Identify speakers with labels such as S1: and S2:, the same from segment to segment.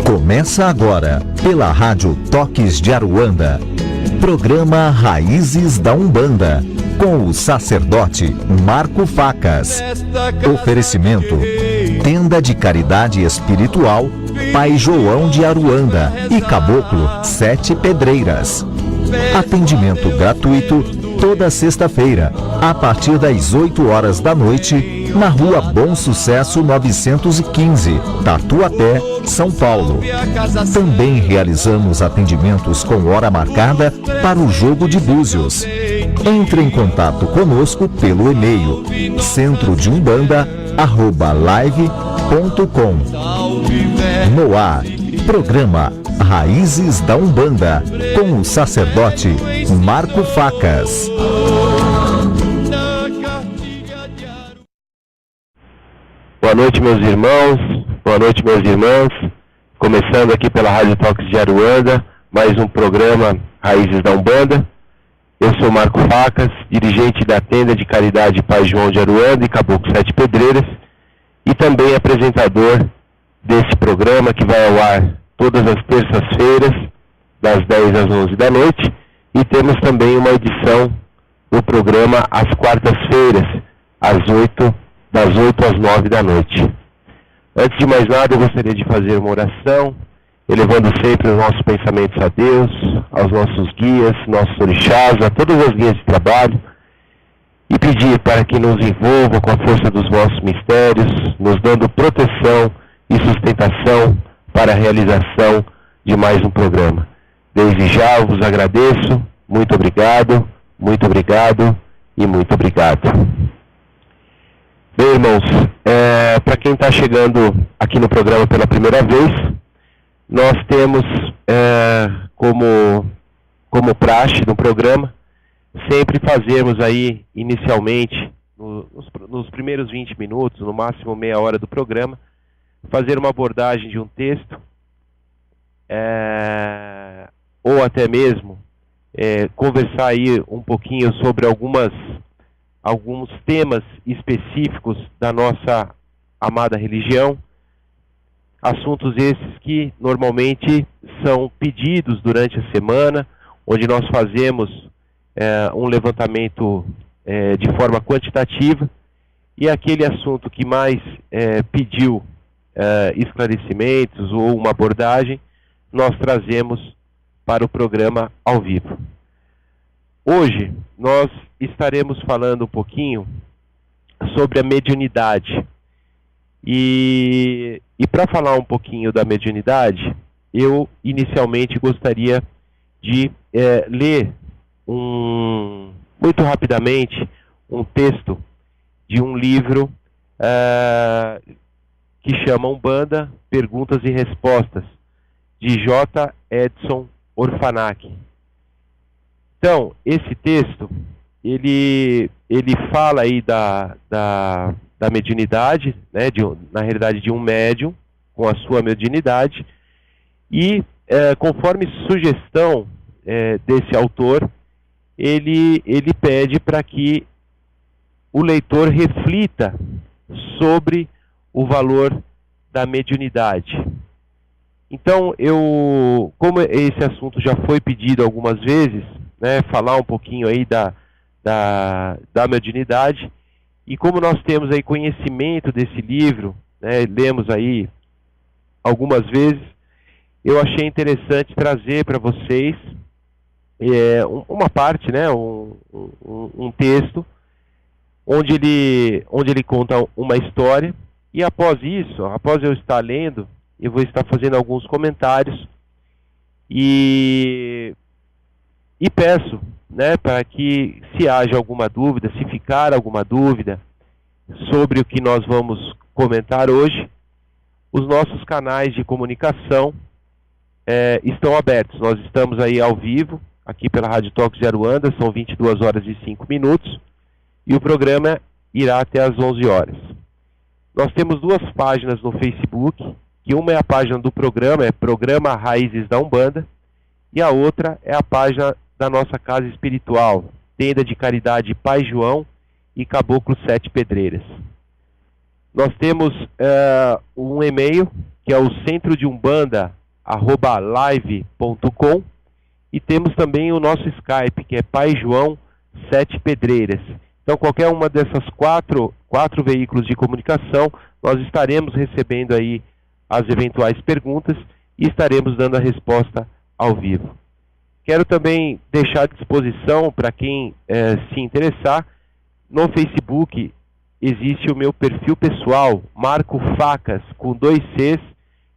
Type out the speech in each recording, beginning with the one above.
S1: Começa agora, pela Rádio Toques de Aruanda, programa Raízes da Umbanda, com o sacerdote Marco Facas. Oferecimento: Tenda de Caridade Espiritual Pai João de Aruanda e Caboclo 7 Pedreiras. Atendimento gratuito toda sexta-feira, a partir das 8 horas da noite, na Rua Bom Sucesso 915, Tatuapé, São Paulo. Também realizamos atendimentos com hora marcada para o jogo de búzios. Entre em contato conosco pelo e-mail centrodeumbanda@live.com. No ar, programa Raízes da Umbanda, com o sacerdote Marco Facas.
S2: Boa noite, meus irmãos, boa noite, minhas irmãs. Começando aqui pela Rádio Toques de Aruanda, mais um programa Raízes da Umbanda. Eu sou Marco Facas, dirigente da Tenda de Caridade Pai João de Aruanda e Caboclo 7 Pedreiras, e também apresentador desse programa que vai ao ar todas as terças-feiras, das 10 às 11 da noite, e temos também uma edição do programa às quartas-feiras, das 8 às 9 da noite. Antes de mais nada, eu gostaria de fazer uma oração, elevando sempre os nossos pensamentos a Deus, aos nossos guias, nossos orixás, a todas as guias de trabalho, e pedir para que nos envolva com a força dos nossos mistérios, nos dando proteção e sustentação para a realização de mais um programa. Desde já eu vos agradeço, muito obrigado e muito obrigado. Bem, irmãos, para quem está chegando aqui no programa pela primeira vez, nós temos como praxe no programa, sempre fazermos aí, inicialmente, nos primeiros 20 minutos, no máximo meia hora do programa, fazer uma abordagem de um texto, ou até mesmo conversar aí um pouquinho sobre alguns temas específicos da nossa amada religião, assuntos esses que normalmente são pedidos durante a semana, onde nós fazemos um levantamento de forma quantitativa, e aquele assunto que mais pediu esclarecimentos ou uma abordagem, nós trazemos para o programa ao vivo. Hoje nós estaremos falando um pouquinho sobre a mediunidade. E para falar um pouquinho da mediunidade, eu inicialmente gostaria de ler muito rapidamente um texto de um livro que chama Umbanda, Perguntas e Respostas, de J. Edson Orfanac. Então, esse texto, ele fala aí da mediunidade, né, na realidade de um médium, com a sua mediunidade, e conforme sugestão desse autor, ele pede para que o leitor reflita sobre o valor da mediunidade. Então, como esse assunto já foi pedido algumas vezes, né, falar um pouquinho aí da mediunidade, e como nós temos aí conhecimento desse livro, né, lemos aí algumas vezes, eu achei interessante trazer para vocês uma parte, né, um texto, onde ele conta uma história, e após eu estar lendo, eu vou estar fazendo alguns comentários, e peço, né, para que, se haja alguma dúvida, se ficar alguma dúvida sobre o que nós vamos comentar hoje, os nossos canais de comunicação estão abertos. Nós estamos aí ao vivo, aqui pela Rádio Toques de Aruanda, são 22 horas e 5 minutos, e o programa irá até às 11 horas. Nós temos duas páginas no Facebook, que uma é a página do programa, é Programa Raízes da Umbanda, e a outra é a página da nossa casa espiritual, Tenda de Caridade Pai João e Caboclo 7 Pedreiras. Nós temos um e-mail, que é o centrodeumbanda@live.com, e temos também o nosso Skype, que é Pai João 7 Pedreiras. Então, qualquer uma dessas quatro veículos de comunicação, nós estaremos recebendo aí as eventuais perguntas e estaremos dando a resposta ao vivo. Quero também deixar à disposição, para quem se interessar, no Facebook existe o meu perfil pessoal, Marco Facas, com 2 Cs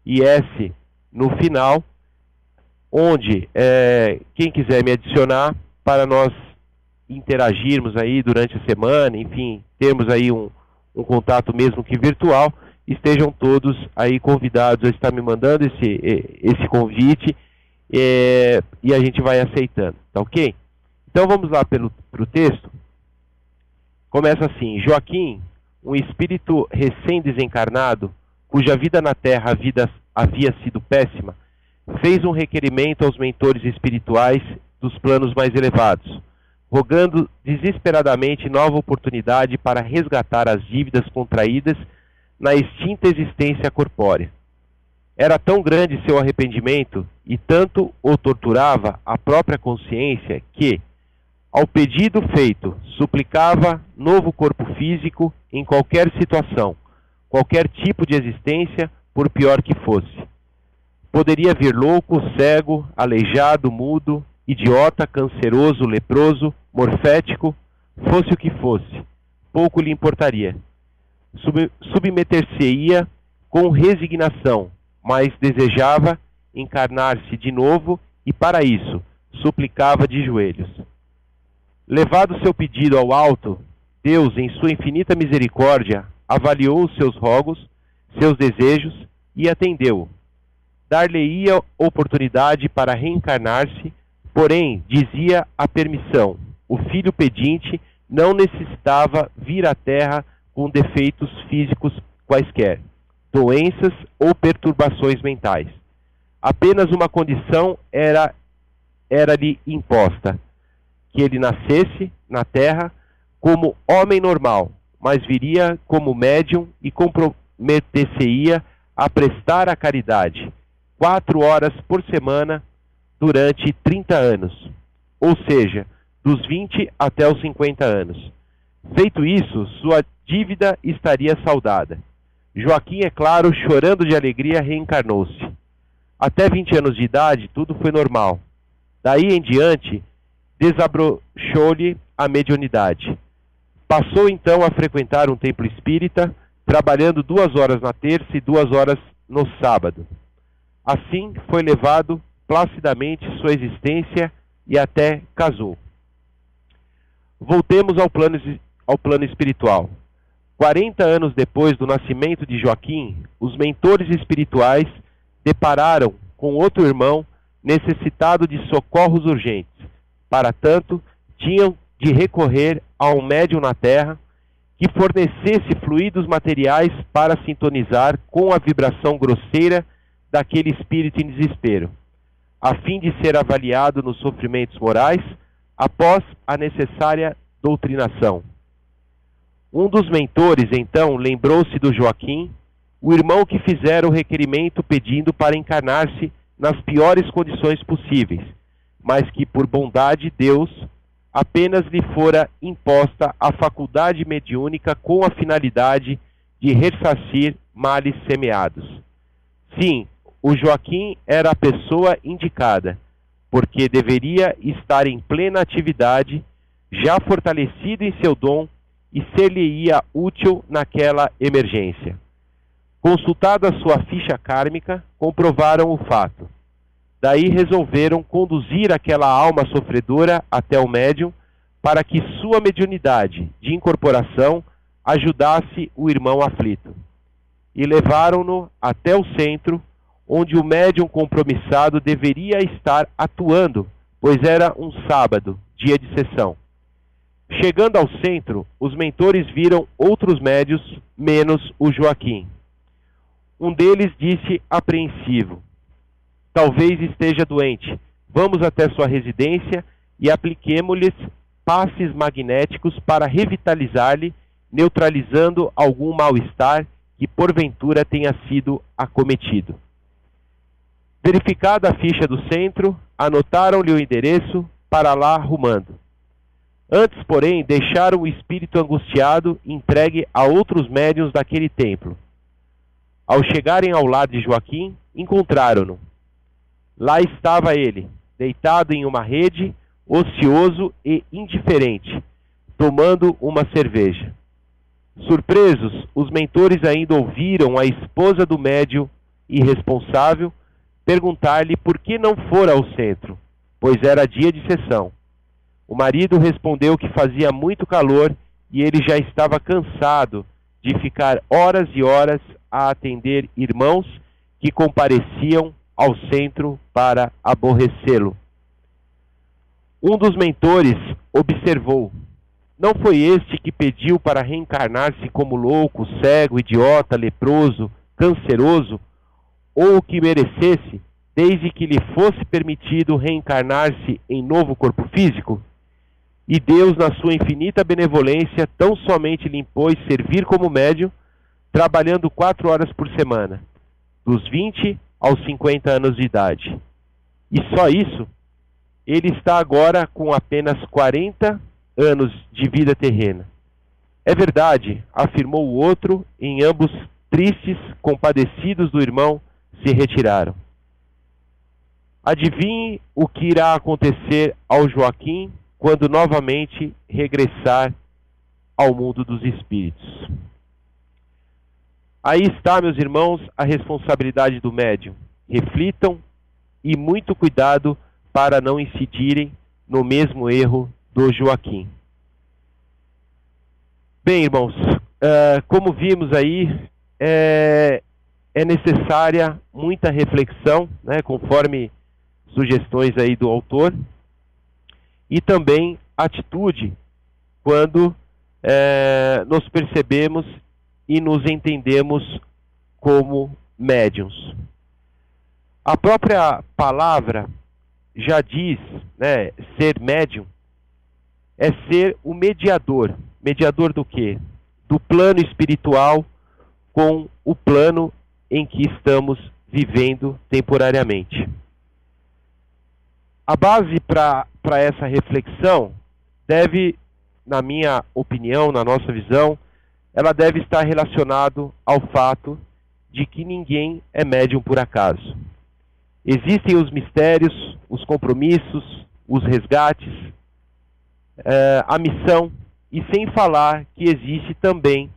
S2: e S no final, onde quem quiser me adicionar, para nós interagirmos aí durante a semana, enfim, termos aí um contato mesmo que virtual, estejam todos aí convidados a estar me mandando esse convite, e a gente vai aceitando, tá ok? Então vamos lá para o texto. Começa assim: Joaquim, um espírito recém-desencarnado, cuja vida na Terra havia sido péssima, fez um requerimento aos mentores espirituais dos planos mais elevados, rogando desesperadamente nova oportunidade para resgatar as dívidas contraídas na extinta existência corpórea. Era tão grande seu arrependimento e tanto o torturava a própria consciência que, ao pedido feito, suplicava novo corpo físico em qualquer situação, qualquer tipo de existência, por pior que fosse. Poderia vir louco, cego, aleijado, mudo, idiota, canceroso, leproso, morfético, fosse o que fosse, pouco lhe importaria. Submeter-se-ia com resignação, mas desejava encarnar-se de novo e, para isso, suplicava de joelhos. Levado seu pedido ao alto, Deus, em sua infinita misericórdia, avaliou os seus rogos, seus desejos e atendeu-o. Dar-lhe-ia oportunidade para reencarnar-se, porém, dizia a permissão, o filho pedinte não necessitava vir à Terra com defeitos físicos quaisquer, doenças ou perturbações mentais. Apenas uma condição era-lhe imposta, que ele nascesse na Terra como homem normal, mas viria como médium e comprometer-se-ia a prestar a caridade 4 horas por semana durante 30 anos, ou seja, dos 20 até os 50 anos. Feito isso, sua dívida estaria saldada. Joaquim, é claro, chorando de alegria, reencarnou-se. Até 20 anos de idade, tudo foi normal. Daí em diante, desabrochou-lhe a mediunidade. Passou então a frequentar um templo espírita, trabalhando 2 horas na terça e 2 horas no sábado. Assim foi levado placidamente sua existência e até casou. Voltemos ao plano espiritual. 40 anos depois do nascimento de Joaquim, os mentores espirituais depararam com outro irmão necessitado de socorros urgentes. Para tanto, tinham de recorrer a um médium na Terra que fornecesse fluidos materiais para sintonizar com a vibração grosseira daquele espírito em desespero, a fim de ser avaliado nos sofrimentos morais após a necessária doutrinação. Um dos mentores, então, lembrou-se do Joaquim, o irmão que fizera o requerimento pedindo para encarnar-se nas piores condições possíveis, mas que, por bondade de Deus, apenas lhe fora imposta a faculdade mediúnica com a finalidade de ressarcir males semeados. Sim, o Joaquim era a pessoa indicada, porque deveria estar em plena atividade, já fortalecido em seu dom, e ser-lhe-ia útil naquela emergência. Consultada a sua ficha kármica, comprovaram o fato. Daí resolveram conduzir aquela alma sofredora até o médium, para que sua mediunidade de incorporação ajudasse o irmão aflito. E levaram-no até o centro, onde o médium compromissado deveria estar atuando, pois era um sábado, dia de sessão. Chegando ao centro, os mentores viram outros médios, menos o Joaquim. Um deles disse apreensivo: talvez esteja doente. Vamos até sua residência e apliquemo-lhes passes magnéticos para revitalizar-lhe, neutralizando algum mal-estar que porventura tenha sido acometido. Verificada a ficha do centro, anotaram-lhe o endereço para lá rumando. Antes, porém, deixaram o espírito angustiado entregue a outros médiuns daquele templo. Ao chegarem ao lar de Joaquim, encontraram-no. Lá estava ele, deitado em uma rede, ocioso e indiferente, tomando uma cerveja. Surpresos, os mentores ainda ouviram a esposa do médium irresponsável perguntar-lhe por que não fora ao centro, pois era dia de sessão. O marido respondeu que fazia muito calor e ele já estava cansado de ficar horas e horas a atender irmãos que compareciam ao centro para aborrecê-lo. Um dos mentores observou: não foi este que pediu para reencarnar-se como louco, cego, idiota, leproso, canceroso, ou o que merecesse, desde que lhe fosse permitido reencarnar-se em novo corpo físico? E Deus, na sua infinita benevolência, tão somente lhe impôs servir como médium, trabalhando 4 horas por semana, dos 20 aos 50 anos de idade. E só isso, ele está agora com apenas 40 anos de vida terrena. É verdade, afirmou o outro, e ambos, tristes, compadecidos do irmão, se retiraram. Adivinhe o que irá acontecer ao Joaquim quando novamente regressar ao mundo dos espíritos. Aí está, meus irmãos, a responsabilidade do médium. Reflitam e muito cuidado para não incidirem no mesmo erro do Joaquim. Bem, irmãos, como vimos aí, é necessária muita reflexão, né, conforme sugestões aí do autor, e também atitude quando nos percebemos e nos entendemos como médiuns. A própria palavra já diz, né, ser médium é ser o mediador. Mediador do quê? Do plano espiritual com o plano em que estamos vivendo temporariamente. A base para essa reflexão deve, na minha opinião, na nossa visão, ela deve estar relacionado ao fato de que ninguém é médium por acaso. Existem os mistérios, os compromissos, os resgates, a missão, e sem falar que existe também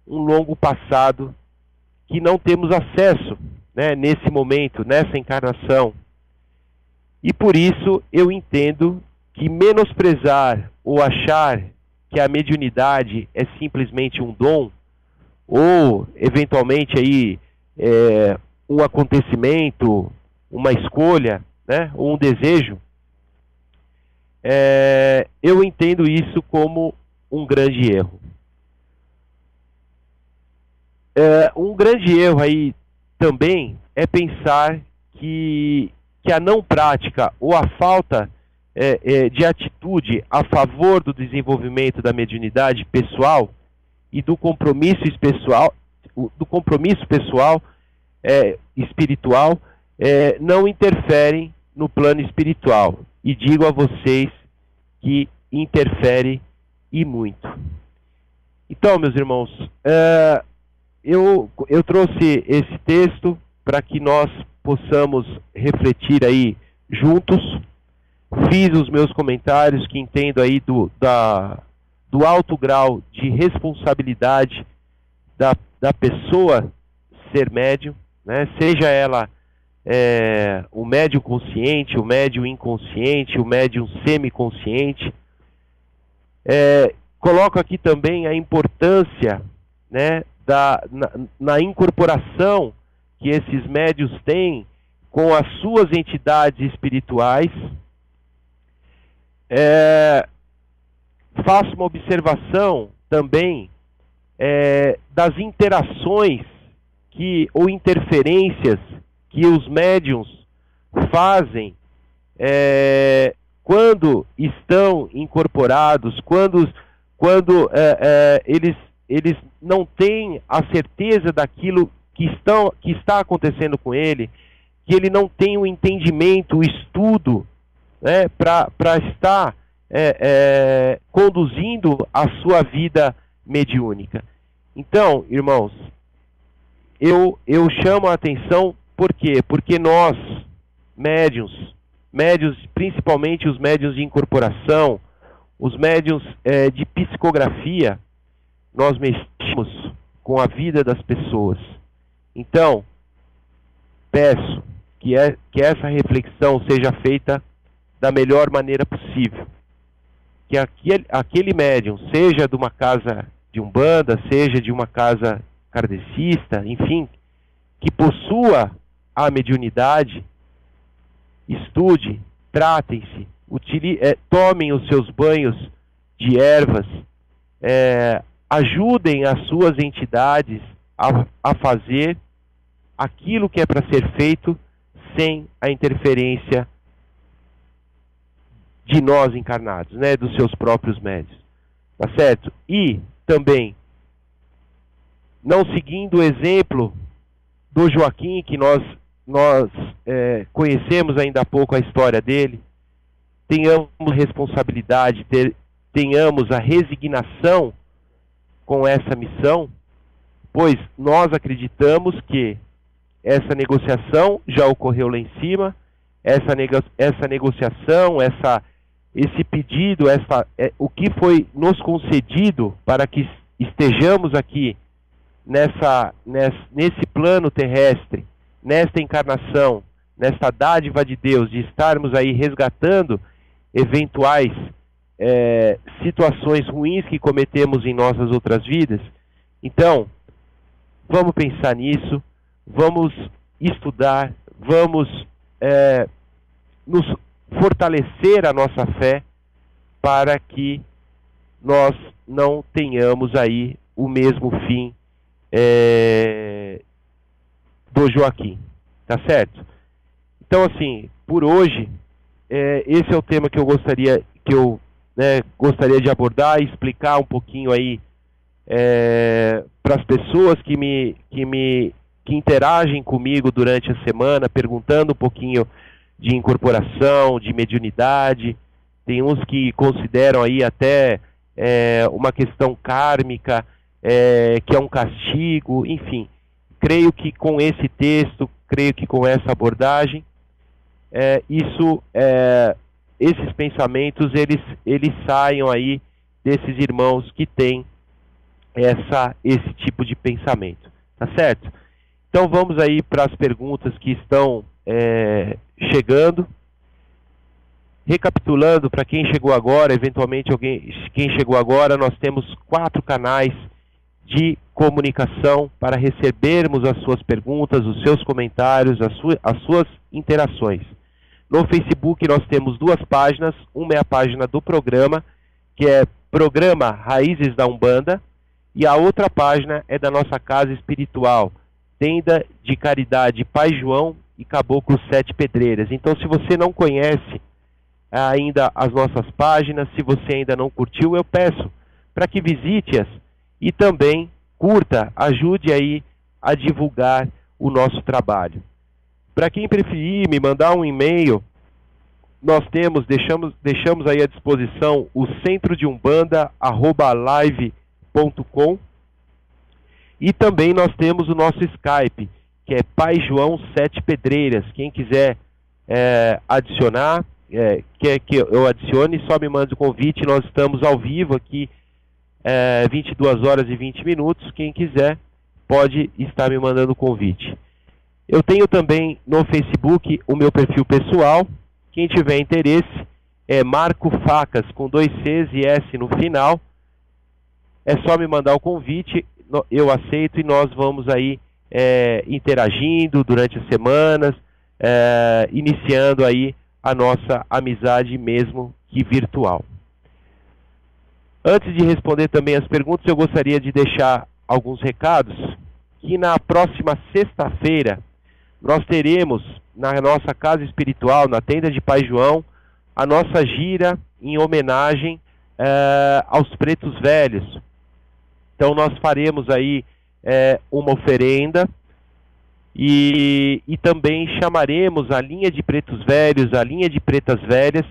S2: um longo passado que não temos acesso, né, nesse momento, nessa encarnação. E por isso eu entendo que menosprezar ou achar que a mediunidade é simplesmente um dom, ou eventualmente aí um acontecimento, uma escolha, né, ou um desejo, eu entendo isso como um grande erro. Um grande erro aí também é pensar que a não prática ou a falta de atitude a favor do desenvolvimento da mediunidade pessoal e do compromisso pessoal, espiritual, não interferem no plano espiritual. E digo a vocês que interfere e muito. Então, meus irmãos, eu trouxe esse texto para que nós possamos refletir aí juntos. Fiz os meus comentários que entendo aí do alto grau de responsabilidade da pessoa ser médium, né? Seja ela o médium consciente, o médium inconsciente, o médium semiconsciente. Coloco aqui também a importância, né, na incorporação que esses médiuns têm com as suas entidades espirituais. Faço uma observação também das interações ou interferências que os médiuns fazem quando estão incorporados, quando eles não têm a certeza daquilo que está acontecendo com ele, que ele não tem o entendimento, o estudo, né, para estar conduzindo a sua vida mediúnica. Então, irmãos, eu chamo a atenção, por quê? Porque nós, médiuns, principalmente os médiuns de incorporação, os médiuns de psicografia, nós mexemos com a vida das pessoas. Então, peço que essa reflexão seja feita da melhor maneira possível. Que aquele médium, seja de uma casa de Umbanda, seja de uma casa kardecista, enfim, que possua a mediunidade, estude, tratem-se, tomem os seus banhos de ervas, ajudem as suas entidades a fazer aquilo que é para ser feito sem a interferência de nós encarnados, né, dos seus próprios médios, tá certo? E também, não seguindo o exemplo do Joaquim, que nós conhecemos ainda há pouco a história dele, tenhamos responsabilidade, tenhamos a resignação com essa missão, pois nós acreditamos que essa negociação já ocorreu lá em cima, essa negociação, esse pedido, o que foi nos concedido para que estejamos aqui nesse plano terrestre, nesta encarnação, nesta dádiva de Deus, de estarmos aí resgatando eventuais situações ruins que cometemos em nossas outras vidas. Então, vamos pensar nisso, vamos estudar, vamos nos fortalecer a nossa fé para que nós não tenhamos aí o mesmo fim do Joaquim, tá certo? Então, assim, por hoje, esse é o tema que eu gostaria de abordar e explicar um pouquinho aí para as pessoas que interagem comigo durante a semana, perguntando um pouquinho de incorporação, de mediunidade. Tem uns que consideram aí até uma questão kármica, que é um castigo, enfim. Creio que com esse texto, creio que com essa abordagem, esses pensamentos, eles saiam aí desses irmãos que têm esse tipo de pensamento, tá certo? Então vamos aí para as perguntas que estão chegando. Recapitulando, para quem chegou agora, eventualmente quem chegou agora, nós temos 4 canais de comunicação para recebermos as suas perguntas, os seus comentários, as suas interações. No Facebook nós temos 2 páginas, uma é a página do programa, que é Programa Raízes da Umbanda, e a outra página é da nossa casa espiritual, Tenda de Caridade Pai João e Caboclo 7 Pedreiras. Então, se você não conhece ainda as nossas páginas, se você ainda não curtiu, eu peço para que visite-as e também curta, ajude aí a divulgar o nosso trabalho. Para quem preferir me mandar um e-mail, nós deixamos aí à disposição o centrodeumbanda@live.com, e também nós temos o nosso Skype, que é Pai João 7 Pedreiras. Quem quiser adicionar, quer que eu adicione, só me mande o convite. Nós estamos ao vivo aqui, 22 horas e 20 minutos. Quem quiser pode estar me mandando o convite. Eu tenho também no Facebook o meu perfil pessoal. Quem tiver interesse, é Marco Facas, com 2 Cs e S no final. É só me mandar o convite, eu aceito, e nós vamos aí interagindo durante as semanas, iniciando aí a nossa amizade mesmo que virtual. Antes de responder também as perguntas, eu gostaria de deixar alguns recados, que na próxima sexta-feira nós teremos na nossa casa espiritual, na Tenda de Pai João, a nossa gira em homenagem aos pretos velhos. Então nós faremos aí uma oferenda e também chamaremos a linha de pretos velhos, a linha de pretas velhas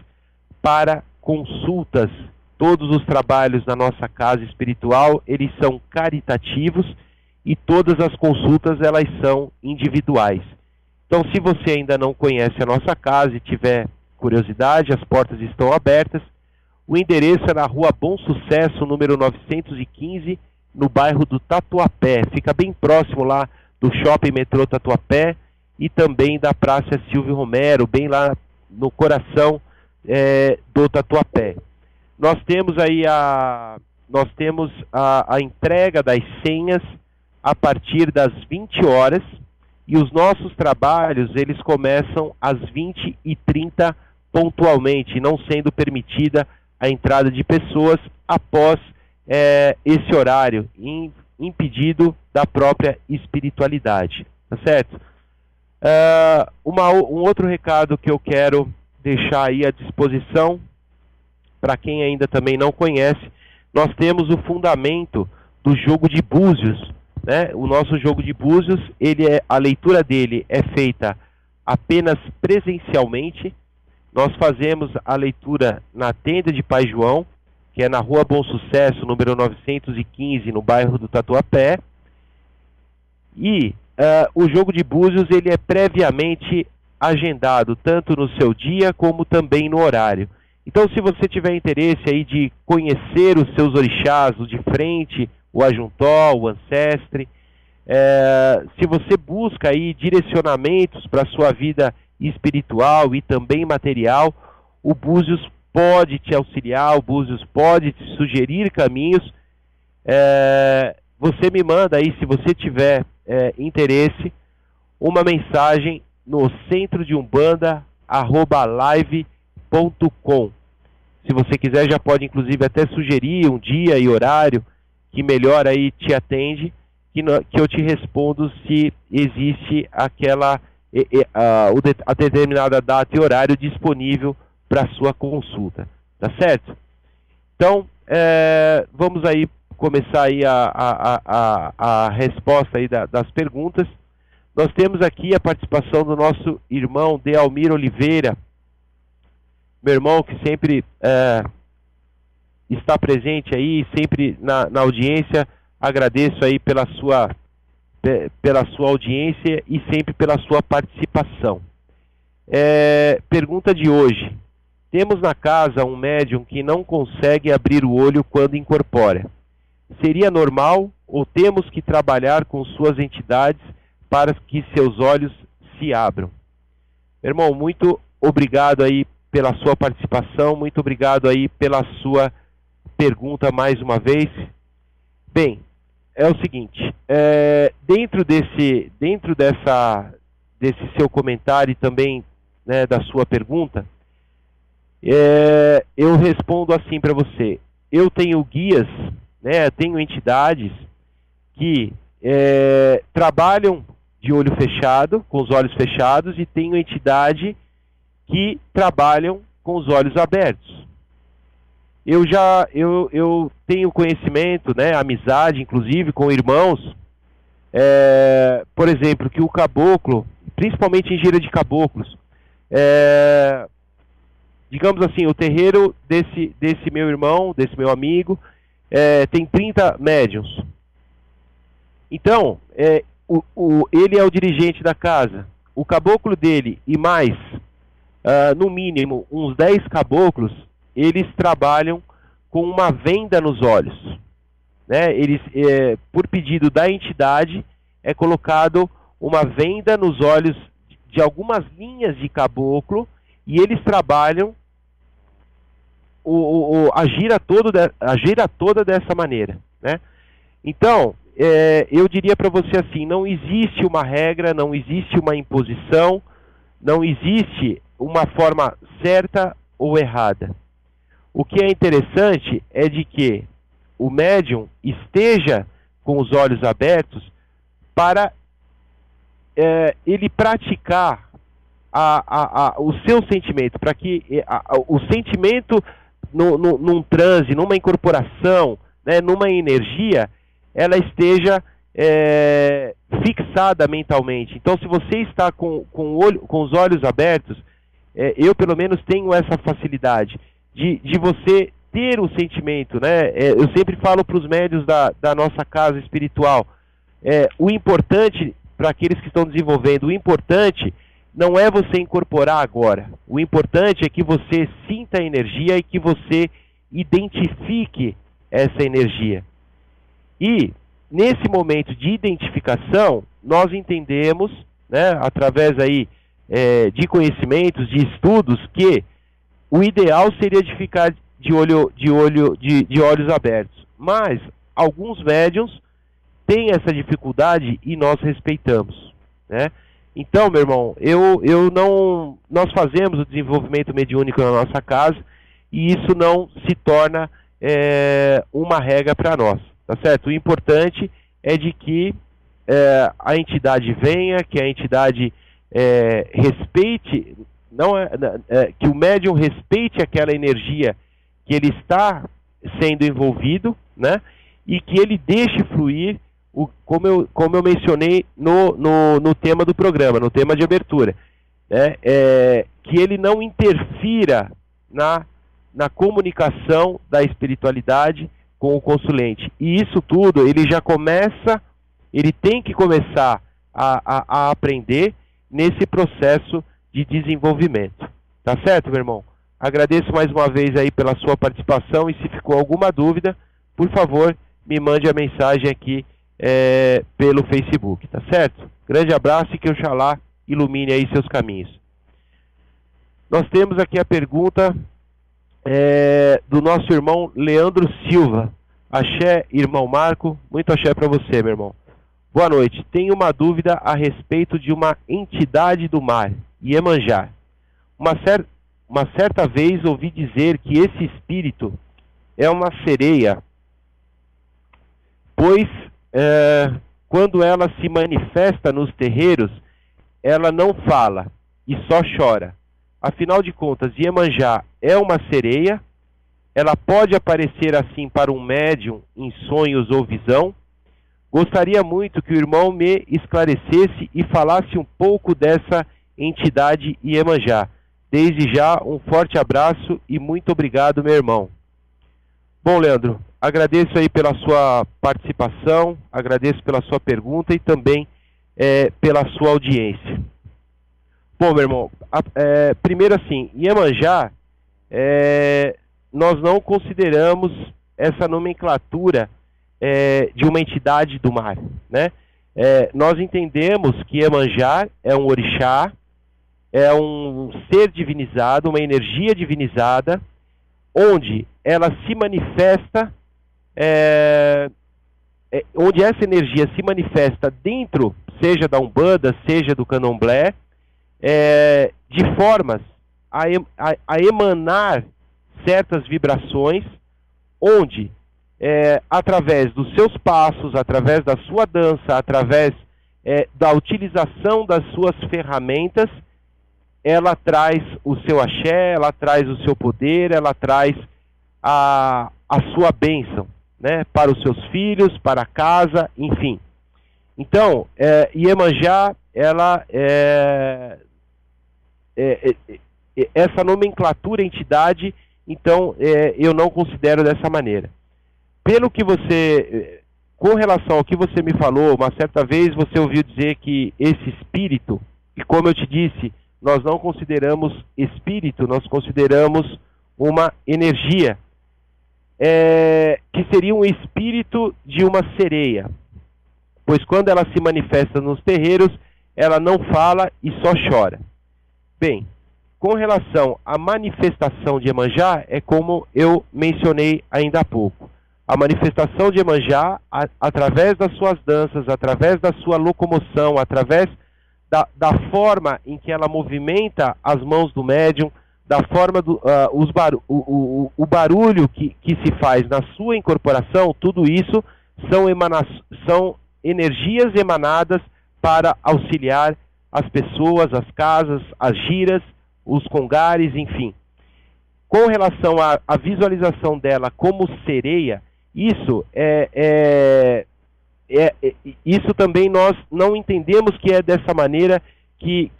S2: para consultas. Todos os trabalhos na nossa casa espiritual, eles são caritativos e todas as consultas elas são individuais. Então, se você ainda não conhece a nossa casa e tiver curiosidade, as portas estão abertas. O endereço é na Rua Bom Sucesso, número 915, no bairro do Tatuapé. Fica bem próximo lá do Shopping Metrô Tatuapé e também da Praça Silvio Romero, bem lá no coração do Tatuapé. Nós temos aí a entrega das senhas a partir das 20 horas e os nossos trabalhos eles começam às 20h30 pontualmente, não sendo permitida a entrada de pessoas após esse horário, impedido da própria espiritualidade, tá certo? Um outro recado que eu quero deixar aí à disposição, para quem ainda também não conhece, nós temos o fundamento do jogo de búzios, né? O nosso jogo de búzios, a leitura dele é feita apenas presencialmente. Nós fazemos a leitura na tenda de Pai João, que é na Rua Bom Sucesso, número 915, no bairro do Tatuapé. E o jogo de búzios ele é previamente agendado, tanto no seu dia como também no horário. Então, se você tiver interesse aí de conhecer os seus orixás, o de frente, o Ajuntó, o Ancestre, se você busca aí direcionamentos para a sua vida espiritual e também material, o Búzios pode te auxiliar, o Búzios pode te sugerir caminhos. Você me manda aí, se você tiver interesse, uma mensagem no centrodeumbanda@live.com. Se você quiser, já pode inclusive até sugerir um dia e horário que melhor aí te atende, que eu te respondo se existe a determinada data e horário disponível para sua consulta, tá certo? Então, vamos aí começar aí a resposta aí das perguntas. Nós temos aqui a participação do nosso irmão Dealmir Oliveira, meu irmão que sempre está presente aí, sempre na audiência. Agradeço aí pela sua audiência e sempre pela sua participação. Pergunta de hoje. Temos na casa um médium que não consegue abrir o olho quando incorpora. Seria normal ou temos que trabalhar com suas entidades para que seus olhos se abram? Meu irmão, muito obrigado aí pela sua participação, muito obrigado aí pela sua pergunta mais uma vez. Bem, é o seguinte, dentro desse seu comentário e também, né, da sua pergunta, eu respondo assim para você. Eu tenho guias, né, tenho entidades que trabalham de olho fechado, com os olhos fechados, e tenho entidade que trabalham com os olhos abertos. Eu tenho conhecimento, né, amizade, inclusive, com irmãos, por exemplo, que o caboclo, principalmente em gira de caboclos, digamos assim, o terreiro desse meu irmão, desse meu amigo, tem 30 médiuns. Então, ele é o dirigente da casa. O caboclo dele e mais, no mínimo, uns 10 caboclos, eles trabalham com uma venda nos olhos, né? Eles, por pedido da entidade, é colocado uma venda nos olhos de algumas linhas de caboclo e eles trabalham a gira toda dessa maneira, né? Então, eu diria para você assim, não existe uma regra, não existe uma imposição, não existe uma forma certa ou errada. O que é interessante é de que o médium esteja com os olhos abertos para ele praticar o seu sentimento, para que o sentimento num transe, numa incorporação, né, numa energia, ela esteja fixada mentalmente. Então, se você está com os olhos abertos, eu pelo menos tenho essa facilidade de você ter o sentimento, né? Eu sempre falo para os médiuns da nossa casa espiritual, o importante, para aqueles que estão desenvolvendo, o importante não é você incorporar agora. O importante é que você sinta a energia e que você identifique essa energia. E, nesse momento de identificação, nós entendemos, né, através aí, de conhecimentos, de estudos, que o ideal seria de ficar de olhos abertos. Mas alguns médiuns têm essa dificuldade e nós respeitamos, né? Então, meu irmão, nós fazemos o desenvolvimento mediúnico na nossa casa e isso não se torna uma regra para nós, tá certo? O importante é de que a entidade venha, que a entidade respeite, que o médium respeite aquela energia que ele está sendo envolvido, né? E que ele deixe fluir, como eu mencionei no tema do programa, no tema de abertura, né? Que ele não interfira na comunicação da espiritualidade com o consulente. E isso tudo, ele tem que começar a aprender nesse processo de desenvolvimento. Tá certo, meu irmão? Agradeço mais uma vez aí pela sua participação e se ficou alguma dúvida, por favor, me mande a mensagem aqui pelo Facebook, tá certo? Grande abraço e que Oxalá ilumine aí seus caminhos. Nós temos aqui a pergunta do nosso irmão Leandro Silva. Axé, irmão Marco, muito axé para você, meu irmão. Boa noite. Tenho uma dúvida a respeito de uma entidade do mar, Iemanjá. Uma certa vez ouvi dizer que esse espírito é uma sereia, pois quando ela se manifesta nos terreiros, ela não fala e só chora. Afinal de contas, Iemanjá é uma sereia, ela pode aparecer assim para um médium em sonhos ou visão. Gostaria muito que o irmão me esclarecesse e falasse um pouco dessa entidade Iemanjá. Desde já, um forte abraço e muito obrigado, meu irmão. Bom, Leandro, agradeço aí pela sua participação, agradeço pela sua pergunta e também pela sua audiência. Bom, meu irmão, primeiro assim, Iemanjá, nós não consideramos essa nomenclatura de uma entidade do mar, né? Nós entendemos que Iemanjá é um orixá, é um ser divinizado, uma energia divinizada, onde ela se manifesta, onde essa energia se manifesta dentro, seja da Umbanda, seja do Candomblé, de formas a emanar certas vibrações, onde através dos seus passos, através da sua dança, através da utilização das suas ferramentas, ela traz o seu axé, ela traz o seu poder, ela traz a sua bênção, né, para os seus filhos, para a casa, enfim. Então, Iemanjá, ela essa nomenclatura entidade, então eu não considero dessa maneira. Pelo que você, com relação ao que você me falou, uma certa vez você ouviu dizer que esse espírito, e como eu te disse, nós não consideramos espírito, nós consideramos uma energia, que seria um espírito de uma sereia, pois quando ela se manifesta nos terreiros, ela não fala e só chora. Bem, com relação à manifestação de Iemanjá, é como eu mencionei ainda há pouco. A manifestação de Iemanjá, através das suas danças, através da sua locomoção, através da forma em que ela movimenta as mãos do médium, da forma o barulho que se faz na sua incorporação, tudo isso são energias emanadas para auxiliar as pessoas, as casas, as giras, os congares, enfim. Com relação à visualização dela como sereia, isso isso também nós não entendemos que é dessa maneira que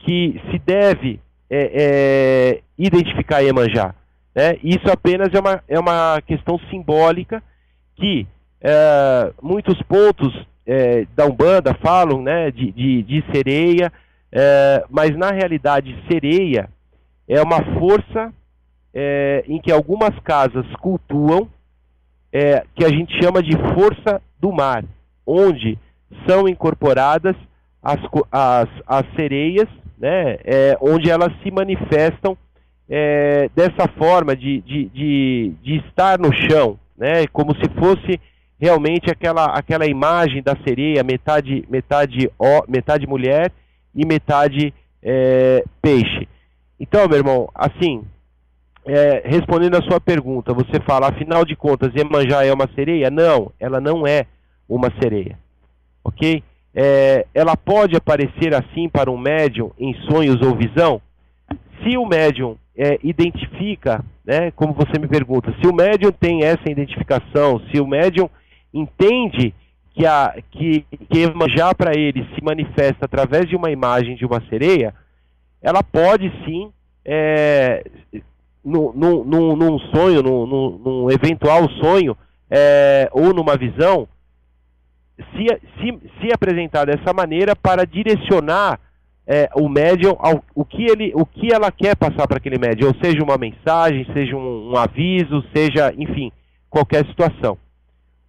S2: se deve identificar Iemanjá, né? Isso apenas é uma questão simbólica que muitos pontos da Umbanda falam, né, de sereia, mas na realidade sereia é uma força em que algumas casas cultuam, que a gente chama de força do mar, onde são incorporadas as sereias, né, onde elas se manifestam dessa forma de estar no chão, né, como se fosse realmente aquela imagem da sereia, metade mulher e metade peixe. Então, meu irmão, assim, respondendo a sua pergunta, você fala, afinal de contas, Iemanjá é uma sereia? Não, ela não é uma sereia, ok? Ela pode aparecer assim para um médium em sonhos ou visão? Se o médium identifica, né, como você me pergunta, se o médium tem essa identificação, se o médium entende que Iemanjá para ele se manifesta através de uma imagem de uma sereia, ela pode sim, num sonho, num eventual sonho, ou numa visão, se apresentar dessa maneira para direcionar o médium o que ela quer passar para aquele médium, ou seja, uma mensagem, seja um aviso, seja, enfim, qualquer situação.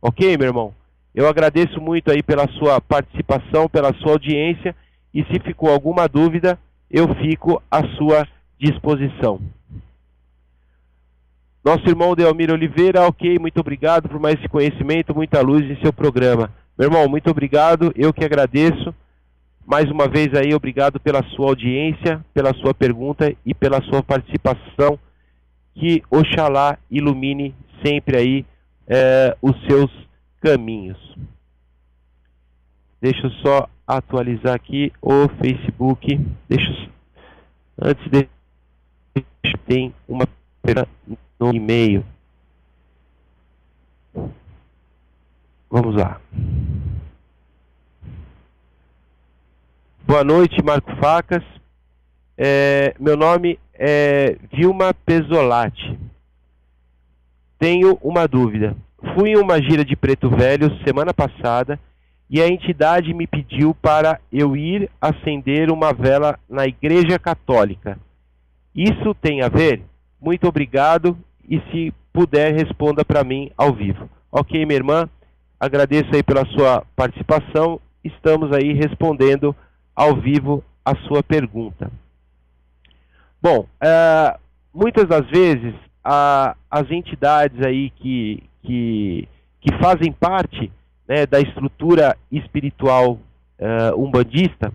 S2: Ok, meu irmão? Eu agradeço muito aí pela sua participação, pela sua audiência, e se ficou alguma dúvida, eu fico à sua disposição. Nosso irmão Delmiro Oliveira, ok, muito obrigado por mais esse conhecimento, muita luz em seu programa. Meu irmão, muito obrigado, eu que agradeço. Mais uma vez aí, obrigado pela sua audiência, pela sua pergunta e pela sua participação. Que Oxalá ilumine sempre aí os seus caminhos. Deixa eu só atualizar aqui o Facebook. Antes de tem uma pergunta no e-mail. Vamos lá. Boa noite, Marco Facas. Meu nome é Vilma Pesolati. Tenho uma dúvida. Fui em uma gira de Preto Velho semana passada e a entidade me pediu para eu ir acender uma vela na Igreja Católica. Isso tem a ver? Muito obrigado e se puder responda para mim ao vivo. Ok, minha irmã? Agradeço aí pela sua participação. Estamos aí respondendo ao vivo a sua pergunta. Bom, muitas das vezes as entidades aí que fazem parte, né, da estrutura espiritual umbandista,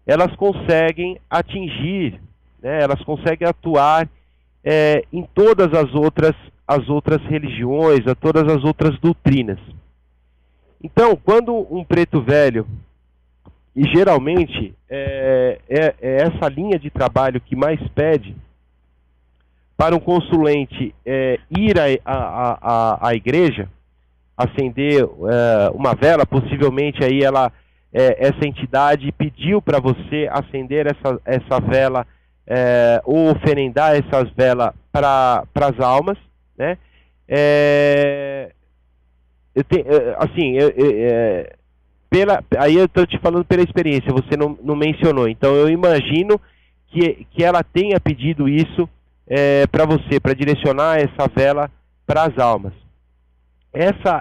S2: elas conseguem atingir, né, elas conseguem atuar em todas as outras religiões, a todas as outras doutrinas. Então, quando um preto velho, e geralmente é essa linha de trabalho que mais pede para um consulente ir à igreja, acender uma vela, possivelmente aí essa entidade pediu para você acender essa vela ou oferendar essas velas para as almas, né? Aí eu estou te falando pela experiência, você não mencionou, então eu imagino que ela tenha pedido isso para você, para direcionar essa vela para as almas.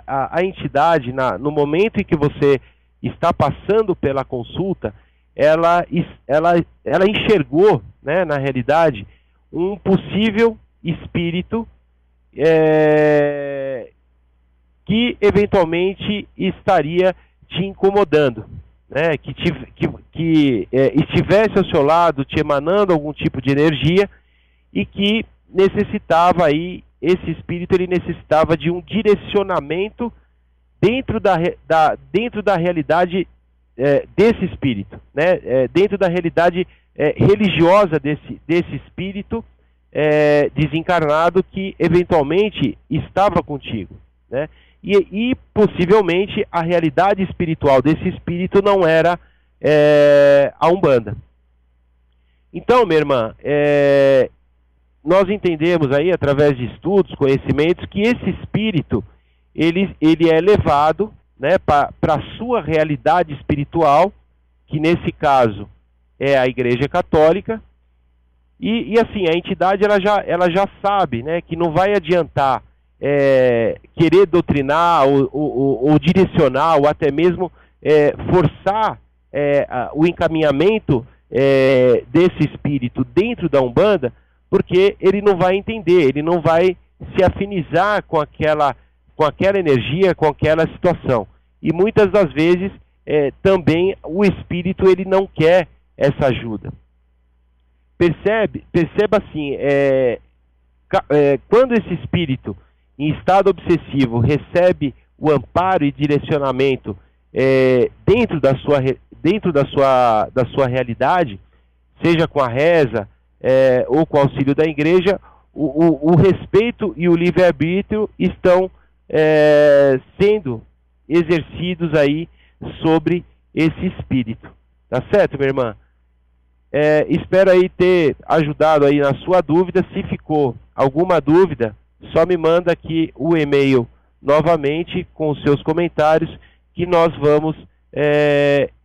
S2: A entidade, no momento em que você está passando pela consulta, ela enxergou, né, na realidade, um possível espírito que eventualmente estaria te incomodando, né, que estivesse ao seu lado, te emanando algum tipo de energia e que necessitava aí, esse espírito ele necessitava de um direcionamento dentro da realidade desse espírito, né? Dentro da realidade religiosa desse espírito desencarnado que eventualmente estava contigo, né? E possivelmente a realidade espiritual desse espírito não era a Umbanda. Então, minha irmã, nós entendemos aí, através de estudos, conhecimentos, que esse espírito, ele é levado, né, para a sua realidade espiritual, que nesse caso é a Igreja Católica, e assim, a entidade ela já sabe, né, que não vai adiantar querer doutrinar ou direcionar, ou até mesmo forçar o encaminhamento desse espírito dentro da Umbanda, porque ele não vai entender, ele não vai se afinizar com aquela energia, com aquela situação. E muitas das vezes também o espírito ele não quer essa ajuda. Perceba assim, quando esse espírito em estado obsessivo recebe o amparo e direcionamento dentro da sua realidade, seja com a reza ou com o auxílio da igreja, o respeito e o livre-arbítrio estão sendo exercidos aí sobre esse espírito. Tá certo, minha irmã? Espero aí ter ajudado aí na sua dúvida. Se ficou alguma dúvida, só me manda aqui o e-mail novamente com os seus comentários, que nós vamos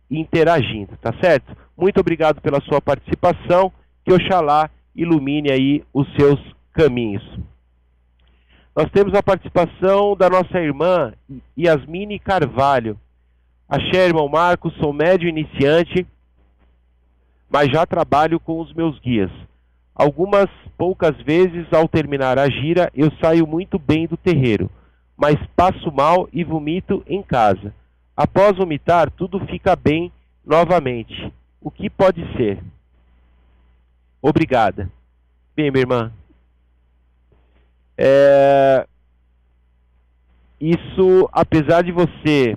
S2: interagindo, tá certo? Muito obrigado pela sua participação, que Oxalá ilumine aí os seus caminhos. Nós temos a participação da nossa irmã Yasmine Carvalho. Axé, irmão Marcos, sou médium iniciante, mas já trabalho com os meus guias. Algumas poucas vezes, ao terminar a gira, eu saio muito bem do terreiro, mas passo mal e vomito em casa. Após vomitar, tudo fica bem novamente. O que pode ser? Obrigada. Bem, minha irmã, isso, apesar de você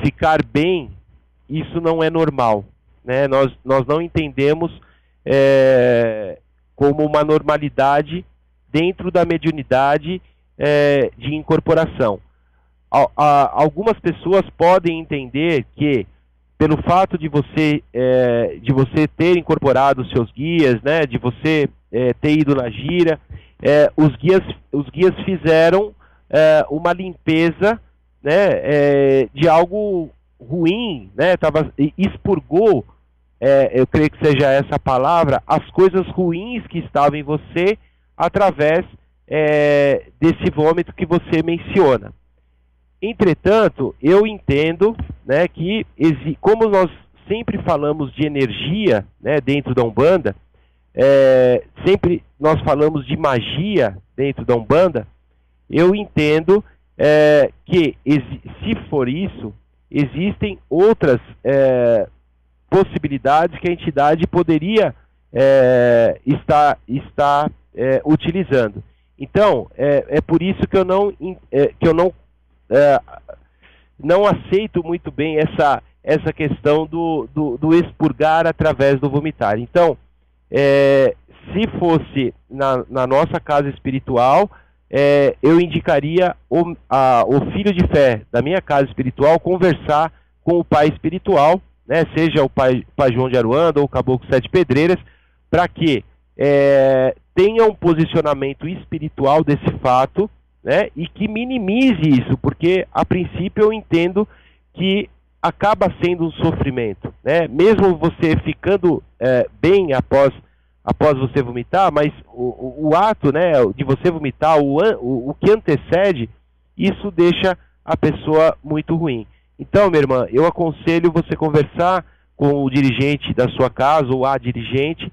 S2: ficar bem, isso não é normal, né? Nós não entendemos como uma normalidade dentro da mediunidade de incorporação. Algumas pessoas podem entender que, pelo fato de você ter incorporado os seus guias, né, de você ter ido na gira, os guias fizeram uma limpeza, né, de algo ruim, né, expurgou, eu creio que seja essa a palavra, as coisas ruins que estavam em você através desse vômito que você menciona. Entretanto, eu entendo, né, que como nós sempre falamos de energia, né, dentro da Umbanda, sempre nós falamos de magia dentro da Umbanda, eu entendo que, se for isso, existem outras possibilidades que a entidade poderia estar utilizando. Então, é por isso que eu não aceito muito bem essa questão do expurgar através do vomitar. Então, se fosse na nossa casa espiritual, eu indicaria o filho de fé da minha casa espiritual conversar com o pai espiritual, né, seja o pai João de Aruanda ou o Caboclo Sete Pedreiras, para que tenha um posicionamento espiritual desse fato, né, e que minimize isso, porque a princípio eu entendo que acaba sendo um sofrimento, né, mesmo você ficando bem após você vomitar, mas o ato, né, de você vomitar, o que antecede, isso deixa a pessoa muito ruim. Então, minha irmã, eu aconselho você conversar com o dirigente da sua casa, ou a dirigente,